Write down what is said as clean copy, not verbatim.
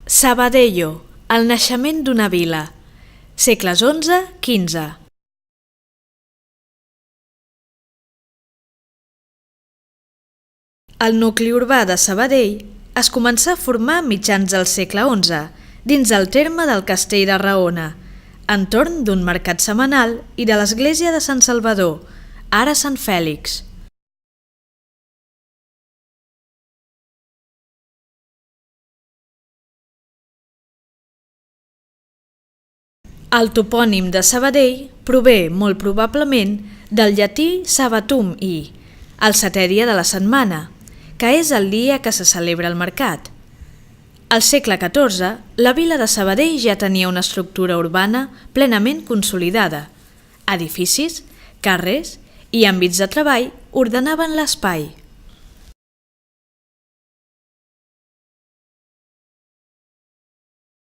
Sabadello, el naixement d'una vila. Segles XI-XV. El nucli urbà de Sabadell es començà a formar a mitjans del segle XI, dins el terme del Castell de Raona, entorn d'un mercat setmanal i de l'església de Sant Salvador, ara Sant Fèlix. El topònim de Sabadell prové, molt probablement, del llatí sabatum i, el setè dia de la setmana, que és el dia que se celebra el mercat. Al segle XIV, la vila de Sabadell ja tenia una estructura urbana plenament consolidada. Edificis, carrers i àmbits de treball ordenaven l'espai.